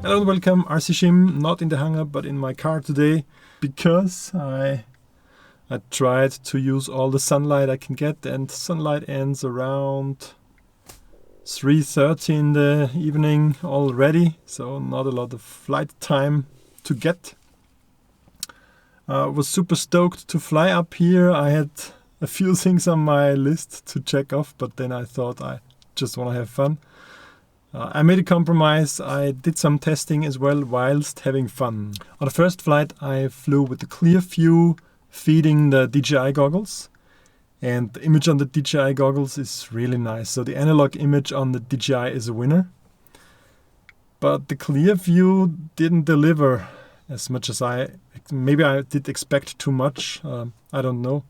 Hello and welcome, RCSchim, not in the hangar but in my car today because I tried to use all the sunlight I can get, and sunlight ends around 3:30 in the evening already, so not a lot of flight time to get. I was super stoked to fly up here. I had a few things on my list to check off, but then I thought I just want to have fun. I made a compromise. I did some testing as well whilst having fun. On the first flight I flew with the Clearview feeding the DJI goggles, and the image on the DJI goggles is really nice. So the analog image on the DJI is a winner. But the Clearview didn't deliver as much as maybe I did expect too much. I don't know.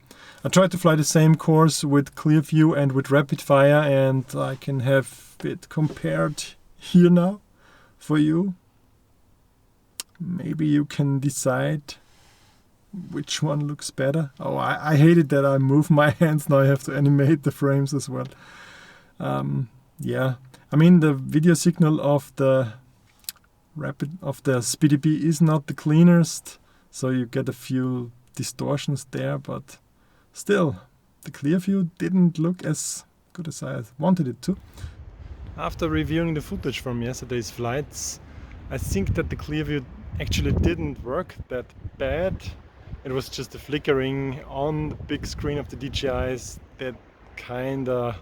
I tried to fly the same course with Clearview and with Rapidfire, and I can have it compared here now for you. Maybe you can decide which one looks better. Oh, I hate it that I move my hands now. I have to animate the frames as well. Yeah, I mean the video signal of the SpeedyB is not the cleanest, so you get a few distortions there, but still, the Clearview didn't look as good as I wanted it to. After reviewing the footage from yesterday's flights, I think that the Clearview actually didn't work that bad. It was just the flickering on the big screen of the DJIs that kinda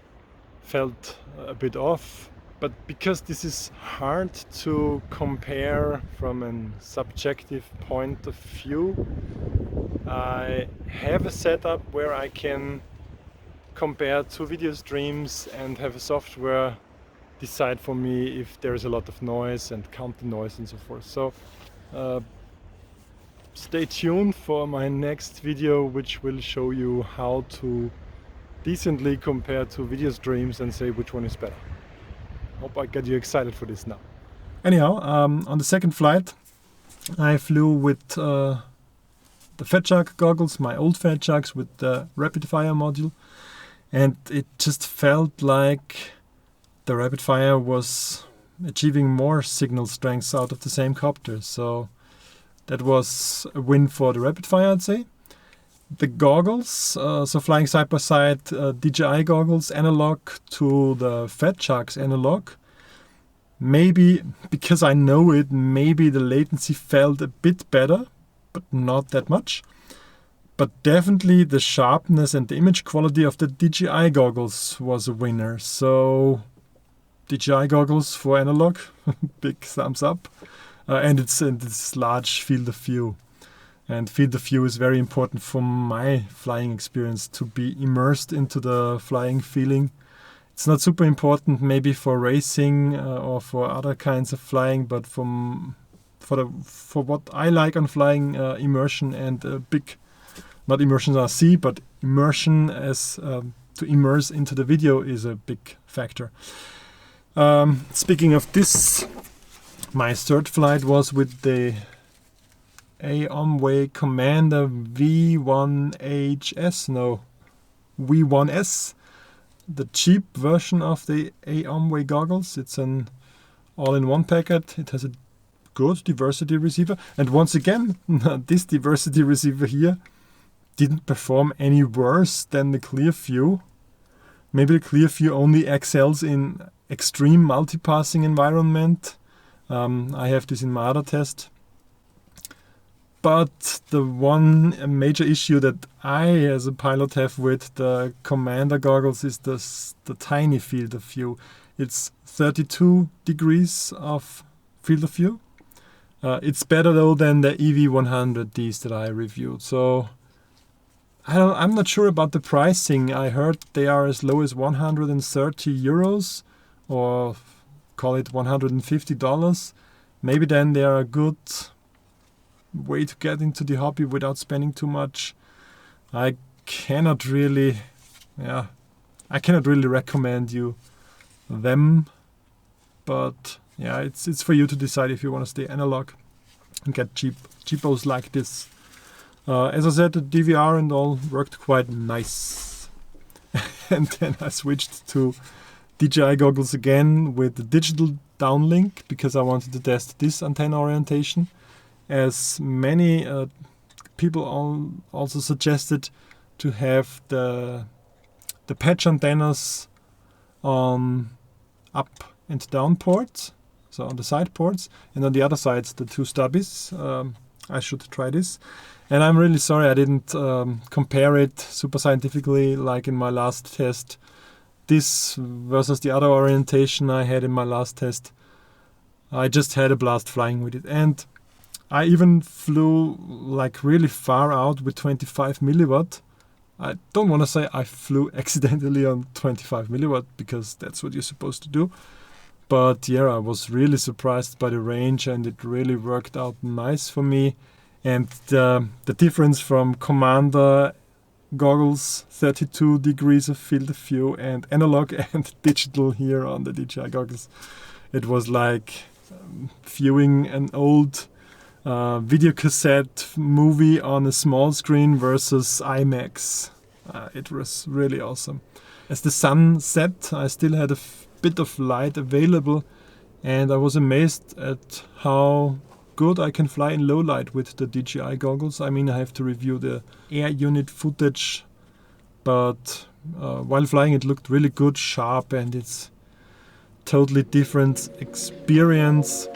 felt a bit off. But because this is hard to compare from a subjective point of view, I have a setup where I can compare two video streams and have a software decide for me if there is a lot of noise and count the noise and so forth. So stay tuned for my next video, which will show you how to decently compare two video streams and say which one is better. Hope I get you excited for this now. Anyhow, on the second flight I flew with the Fat Shark goggles, my old Fat Sharks with the Rapidfire module, and it just felt like the Rapidfire was achieving more signal strengths out of the same copter, so that was a win for the Rapidfire, I'd say. The goggles, so flying side by side, DJI goggles analog to the Fat Sharks analog. Maybe, because I know it, maybe the latency felt a bit better, but not that much. But definitely the sharpness and the image quality of the DJI goggles was a winner. So DJI goggles for analog, big thumbs up. And it's large field of view. And field of view is very important for my flying experience, to be immersed into the flying feeling. It's not super important maybe for racing or for other kinds of flying, but for what I like on flying, immersion and not immersion at sea, but immersion as to immerse into the video is a big factor. Speaking of this, my third flight was with the AOMWay Commander V1S, the cheap version of the AOMWay goggles. It's an all-in-one packet. It has a good diversity receiver, and once again this diversity receiver here didn't perform any worse than the Clearview. Maybe the Clearview only excels in extreme multipassing environment. I have this in my other test. But the one major issue that I as a pilot have with the Commander goggles is the tiny field of view. It's 32 degrees of field of view. It's better though than the EV100Ds that I reviewed. So I'm not sure about the pricing. I heard they are as low as 130 euros, or call it $150. Maybe then they are a good way to get into the hobby without spending too much. I cannot really recommend you them, but yeah, it's for you to decide if you want to stay analog and get cheapos like this. As I said, the DVR and all worked quite nice. And then I switched to DJI goggles again with the digital downlink because I wanted to test this antenna orientation. As many people also suggested to have the patch antennas on up and down ports, so on the side ports, and on the other side the two stubbies. I should try this. And I'm really sorry I didn't compare it super scientifically like in my last test. This versus the other orientation I had in my last test. I just had a blast flying with it. And I even flew like really far out with 25 milliwatt. I don't want to say I flew accidentally on 25 milliwatt because that's what you're supposed to do. But yeah, I was really surprised by the range and it really worked out nice for me. And the difference from Commander goggles, 32 degrees of field of view, and analog and digital here on the DJI goggles, it was like viewing an old video cassette movie on a small screen versus IMAX. It was really awesome. As the sun set, I still had a bit of light available, and I was amazed at how good I can fly in low light with the DJI goggles. I mean, I have to review the air unit footage, but while flying it looked really good, sharp, and it's totally different experience.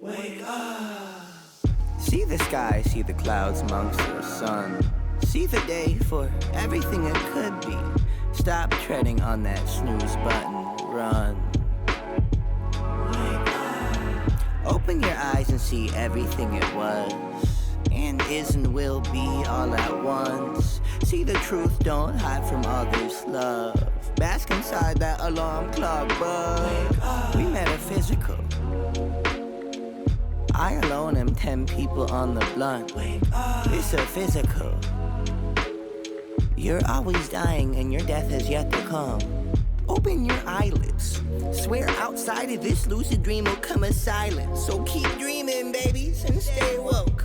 Wake up. See the sky, see the clouds amongst the sun. See the day for everything it could be. Stop treading on that snooze button. Run. Wake up. Open your eyes and see everything it was and is and will be all at once. See the truth, don't hide from others' love. Bask inside that alarm clock bug. We metaphysical. I alone am 10 people on the blunt. It's a physical. You're always dying and your death has yet to come. Open your eyelids. Swear outside of this lucid dream will come a silence. So keep dreaming, babies, and stay woke.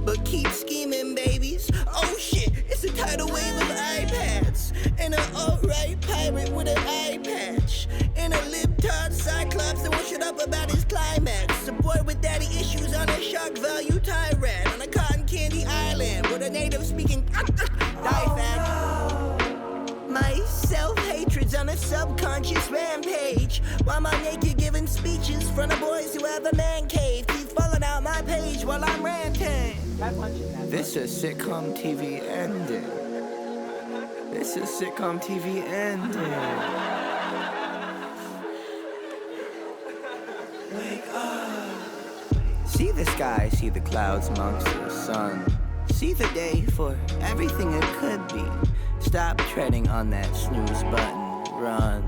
But keep scheming, babies. Oh shit, it's a tidal wave of iPads. And an alt-right pirate with an eye patch. And a libtard cyclops that won't shut up about his climax. A boy with daddy issues on a shock value tirade. On a cotton candy island with a native speaking diaphragm. My self-hatred's on a subconscious rampage. While I'm naked giving speeches from the boys who have a man cave. Keep falling out my page while I'm ranting. This is Sitcom TV ending. This is Sitcom TV ending. Wake up. See the sky, see the clouds amongst the sun. See the day for everything it could be. Stop treading on that snooze button. Run.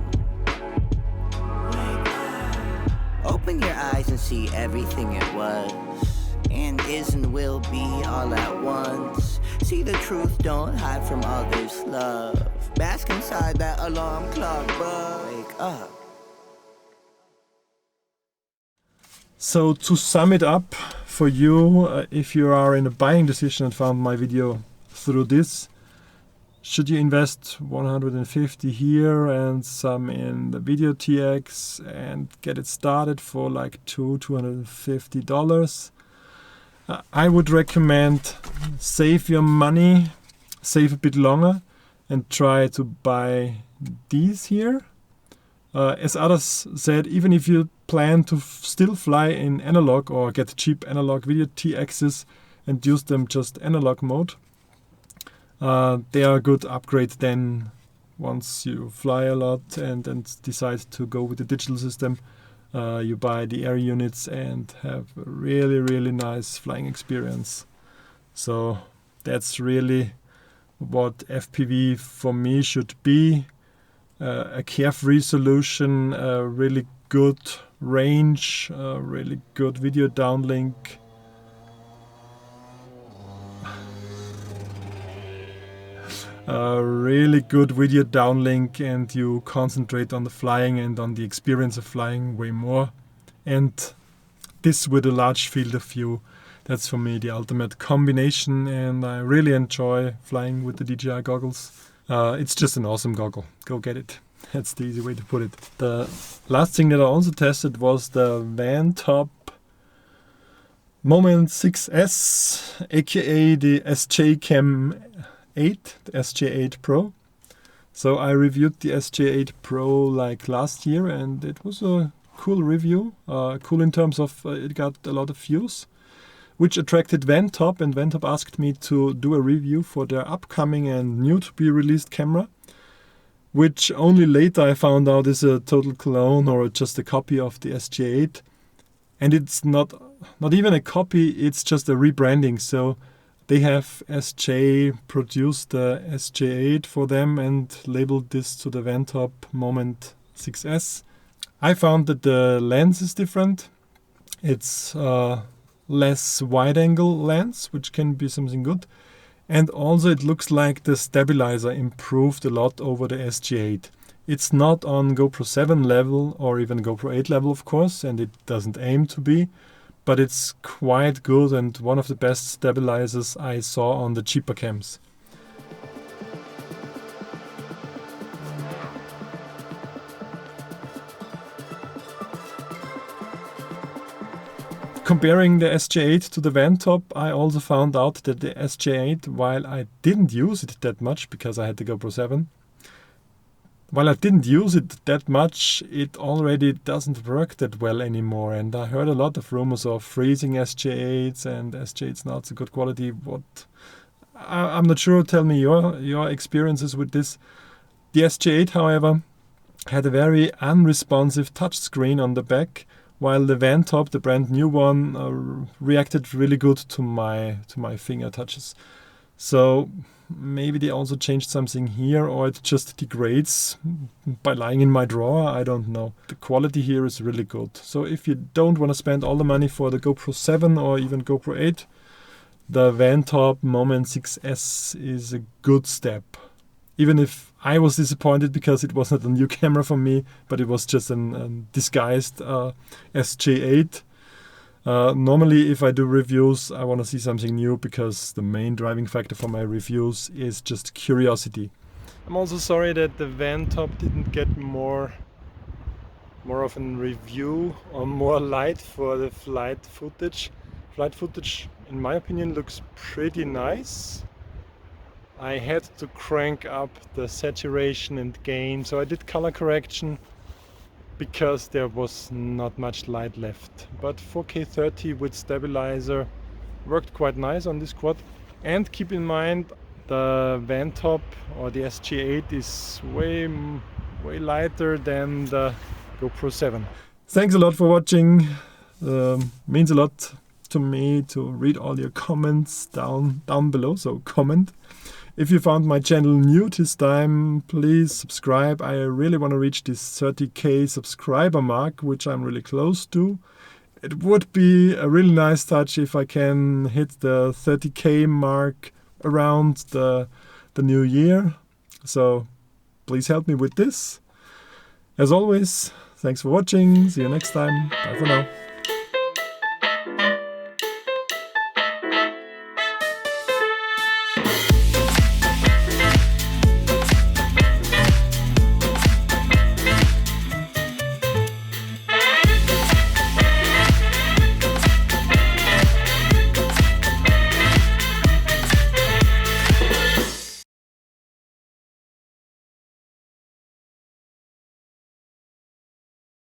Wake up. Open your eyes and see everything it was and is and will be all at once. See the truth, don't hide from others' love. Bask inside that alarm clock bug. Wake up. So to sum it up for you, if you are in a buying decision and found my video through this, should you invest 150 here and some in the video TX and get it started for like $250? I would recommend save your money, save a bit longer, and try to buy these here. As others said, even if you plan to still fly in analog or get cheap analog video TXs and use them just analog mode, they are a good upgrade then once you fly a lot and decide to go with the digital system. You buy the air units and have a really nice flying experience. So that's really what FPV for me should be. A carefree solution, a really good range, really good video downlink. really good video downlink, and you concentrate on the flying and on the experience of flying way more. And this with a large field of view, that's for me the ultimate combination, and I really enjoy flying with the DJI goggles. It's just an awesome goggle. Go get it. That's the easy way to put it. The last thing that I also tested was the VANTOP Moment 6S, aka the SJCam 8, the SJ8 Pro. So I reviewed the SJ8 Pro like last year, and it was a cool review. Cool in terms of it got a lot of views, which attracted VANTOP, and VANTOP asked me to do a review for their upcoming and new to be released camera, which only later I found out is a total clone or just a copy of the SJ8. And it's not even a copy, it's just a rebranding. So they have SJ produced the SJ8 for them and labeled this to the VANTOP Moment 6S. I found that the lens is different. It's less wide-angle lens, which can be something good. And also it looks like the stabilizer improved a lot over the SJ8. It's not on GoPro 7 level or even GoPro 8 level, of course, and it doesn't aim to be, but it's quite good and one of the best stabilizers I saw on the cheaper cams. Comparing the SJ8 to the VANTOP, I also found out that the SJ8, while I didn't use it that much because I had the GoPro 7, while I didn't use it that much, it already doesn't work that well anymore. And I heard a lot of rumors of freezing SJ8s and SJ8's not so good quality. I'm not sure. Tell me your experiences with this. The SJ8, however, had a very unresponsive touchscreen on the back, while the VANTOP, the brand new one, reacted really good to my finger touches. So maybe they also changed something here, or it just degrades by lying in my drawer. I don't know. The quality here is really good. So if you don't want to spend all the money for the GoPro 7 or even GoPro 8, the VANTOP Moment 6S is a good step. Even if I was disappointed because it was not a new camera for me, but it was just a disguised SJ8. Normally, if I do reviews, I want to see something new because the main driving factor for my reviews is just curiosity. I'm also sorry that the VANTOP didn't get more of a review or more light for the flight footage. Flight footage, in my opinion, looks pretty nice. I had to crank up the saturation and gain, so I did color correction because there was not much light left. But 4K 30 with stabilizer worked quite nice on this quad. And keep in mind, the VANTOP or the SJ8 is way lighter than the GoPro 7. Thanks a lot for watching. Means a lot to me to read all your comments down below, so comment. If you found my channel new this time, please subscribe. I really want to reach this 30k subscriber mark, which I'm really close to. It would be a really nice touch if I can hit the 30k mark around the new year. So please help me with this. As always, thanks for watching. See you next time. Bye for now.